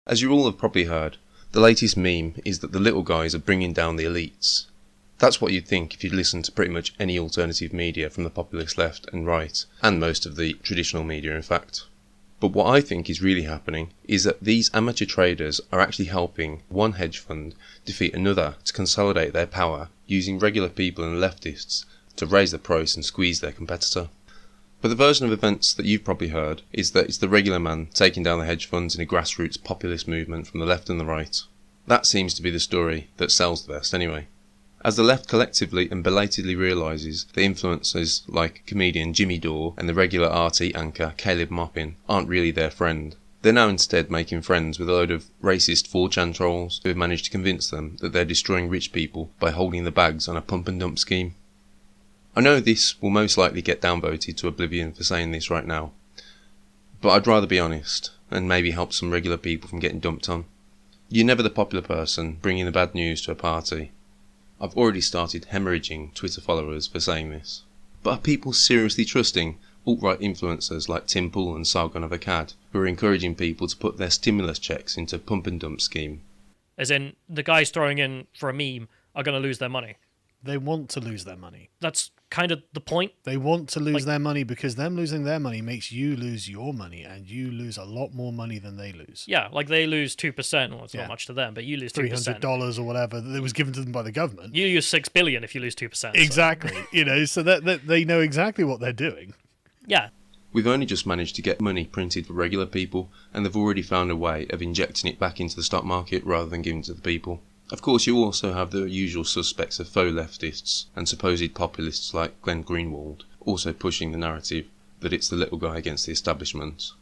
As you all have probably heard, the latest meme is that the little guys are bringing down the elites. That's what you'd think if you'd listened to pretty much any alternative media from the populist left and right, and most of the traditional media in fact. But what I think is really happening is that these amateur traders are actually helping one hedge fund defeat another to consolidate their power using regular people and leftists to raise the price and squeeze their competitor. But the version of events that you've probably heard is that it's the regular man taking down the hedge funds in a grassroots populist movement from the left and the right. That seems to be the story that sells the best anyway. As the left collectively and belatedly realises that influencers like comedian Jimmy Dore and the regular RT anchor Caleb Maupin aren't really their friend, they're now instead making friends with a load of racist 4chan trolls who have managed to convince them that they're destroying rich people by holding the bags on a pump and dump scheme. I know this will most likely get downvoted to oblivion for saying this right now, but I'd rather be honest and maybe help some regular people from getting dumped on. You're never the popular person bringing the bad news to a party. I've already started hemorrhaging Twitter followers for saying this. But are people seriously trusting alt-right influencers like Tim Pool and Sargon of Akkad, who are encouraging people to put their stimulus checks into pump and dump scheme? As in, the guys throwing in for a meme are going to lose their money. They want to lose their money. That's kind of the point. They want to lose their money because them losing their money makes you lose your money, and you lose a lot more money than they lose. Yeah, like they lose 2%. Well, it's not much to them, but you lose 2%. $300 or whatever that was given to them by the government. You lose $6 billion if you lose 2%. Exactly. So that they know exactly what they're doing. Yeah. We've only just managed to get money printed for regular people, and they've already found a way of injecting it back into the stock market rather than giving it to the people. Of course, you also have the usual suspects of faux leftists and supposed populists like Glen Greenwald, also pushing the narrative that it's the little guy against the establishment.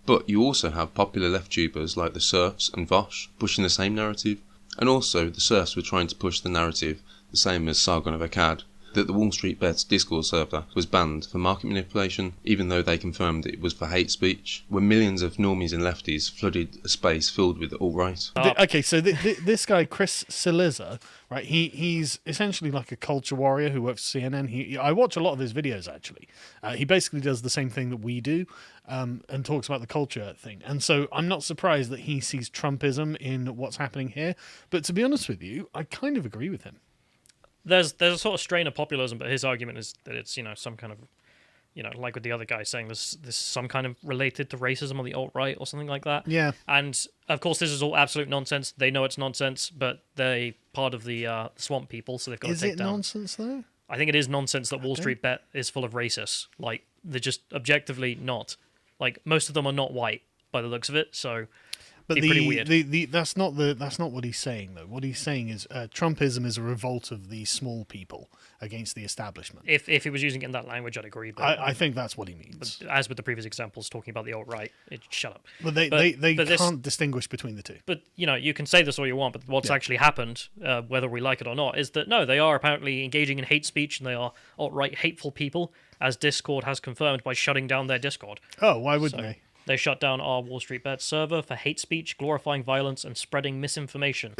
But you also have popular left tubers like the Serfs and Vaush pushing the same narrative, and also the Serfs were trying to push the narrative, the same as Sargon of Akkad, that the Wall Street Bets Discord server was banned for market manipulation, even though they confirmed it was for hate speech, when millions of normies and lefties flooded a space filled with alt-right. Okay, so this guy, Chris Ciliza, right, he's essentially like a culture warrior who works for CNN. I watch a lot of his videos, actually. He basically does the same thing that we do, and talks about the culture thing. And so I'm not surprised that he sees Trumpism in what's happening here. But to be honest with you, I kind of agree with him. There's a sort of strain of populism, but his argument is that it's, some kind of, like with the other guy saying this some kind of related to racism on the alt-right or something like that. Yeah. And, of course, this is all absolute nonsense. They know it's nonsense, but they're part of the swamp people, so they've got to take down. Is it nonsense, though? I think it is nonsense that Wall Street Bet is full of racists. Like, they're just objectively not. Like, most of them are not white, by the looks of it, so... But pretty weird. that's not what he's saying, though. What he's saying is Trumpism is a revolt of the small people against the establishment. If he was using it in that language, I'd agree. But I think that's what he means. But as with the previous examples, talking about the alt-right, shut up. But they can't distinguish between the two. But, you can say this all you want, but what's actually happened, whether we like it or not, is that, no, they are apparently engaging in hate speech, and they are alt-right hateful people, as Discord has confirmed by shutting down their Discord. Oh, why wouldn't they? They shut down our Wall Street Bet server for hate speech, glorifying violence, and spreading misinformation.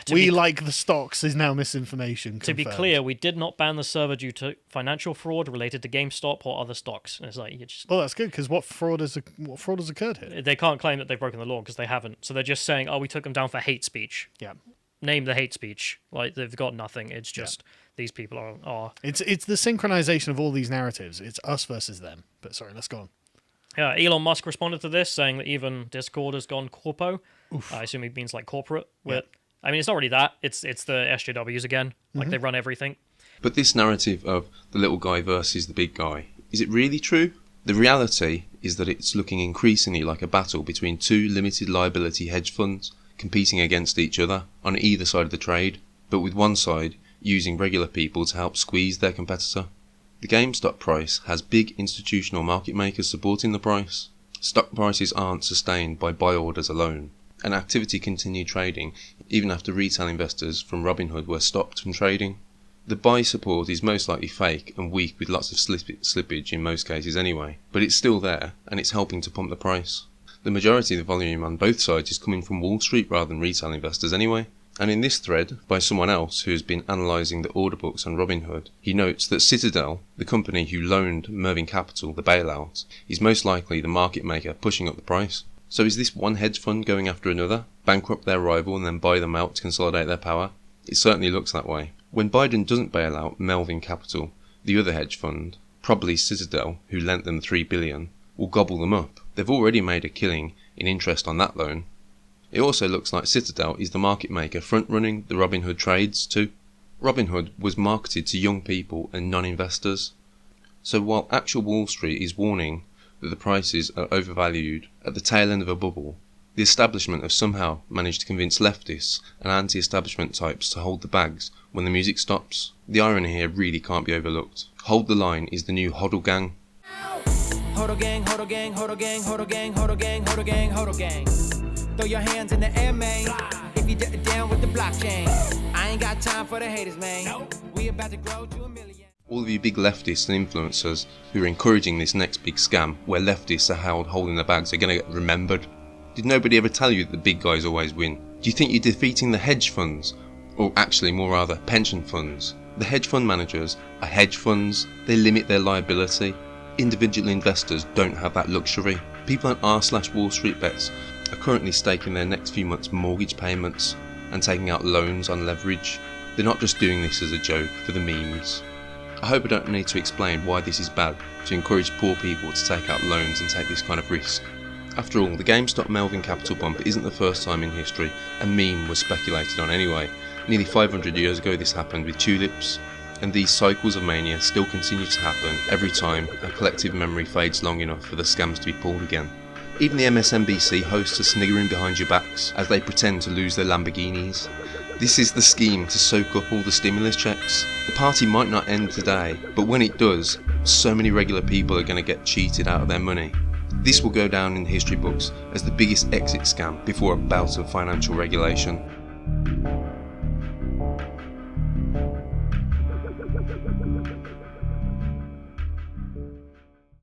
Like the stocks is now misinformation. To be clear, we did not ban the server due to financial fraud related to GameStop or other stocks. And it's like well, that's good, because what fraud has occurred here? They can't claim that they've broken the law because they haven't. So they're just saying, we took them down for hate speech. Yeah. Name the hate speech. Like, they've got nothing. It's just these people are... It's the synchronization of all these narratives. It's us versus them. But sorry, let's go on. Yeah, Elon Musk responded to this, saying that even Discord has gone corpo. I assume he means like corporate. I mean, it's not really that. It's the SJWs again. Like, they run everything. But this narrative of the little guy versus the big guy, is it really true? The reality is that it's looking increasingly like a battle between two limited liability hedge funds competing against each other on either side of the trade, but with one side using regular people to help squeeze their competitor. The GameStop price has big institutional market makers supporting the price. Stock prices aren't sustained by buy orders alone, and activity continued trading even after retail investors from Robinhood were stopped from trading. The buy support is most likely fake and weak with lots of slippage in most cases anyway, but it's still there and it's helping to pump the price. The majority of the volume on both sides is coming from Wall Street rather than retail investors anyway. And in this thread, by someone else who has been analysing the order books on Robinhood, he notes that Citadel, the company who loaned Melvin Capital the bailout, is most likely the market maker pushing up the price. So is this one hedge fund going after another, bankrupt their rival and then buy them out to consolidate their power? It certainly looks that way. When Biden doesn't bail out Melvin Capital, the other hedge fund, probably Citadel, who lent them $3 billion, will gobble them up. They've already made a killing in interest on that loan. It also looks like Citadel is the market maker front-running the Robinhood trades too. Robinhood was marketed to young people and non-investors. So while actual Wall Street is warning that the prices are overvalued at the tail end of a bubble, the establishment have somehow managed to convince leftists and anti-establishment types to hold the bags when the music stops. The irony here really can't be overlooked. Hold the line is the new hodl gang. Hodl gang, hodl gang, hodl gang, hodl gang, hodl gang, hodl gang, hodl gang. Throw your hands in the air, man. If you down with the blockchain. I ain't got time for the haters, man. We about to grow to 1 million. All of you big leftists and influencers who are encouraging this next big scam where leftists are held holding the bags are going to get remembered. Did nobody ever tell you that the big guys always win? Do you think you're defeating the hedge funds? Or actually, more rather, pension funds? The hedge fund managers are hedge funds. They limit their liability. Individual investors don't have that luxury. People on r/Wall Street bets are currently staking their next few months' mortgage payments and taking out loans on leverage. They're not just doing this as a joke for the memes. I hope I don't need to explain why this is bad to encourage poor people to take out loans and take this kind of risk. After all, the GameStop Melvin Capital bump isn't the first time in history a meme was speculated on anyway. Nearly 500 years ago this happened with tulips, and these cycles of mania still continue to happen every time a collective memory fades long enough for the scams to be pulled again. Even the MSNBC hosts are sniggering behind your backs as they pretend to lose their Lamborghinis. This is the scheme to soak up all the stimulus checks. The party might not end today, but when it does, so many regular people are going to get cheated out of their money. This will go down in the history books as the biggest exit scam before a bout of financial regulation.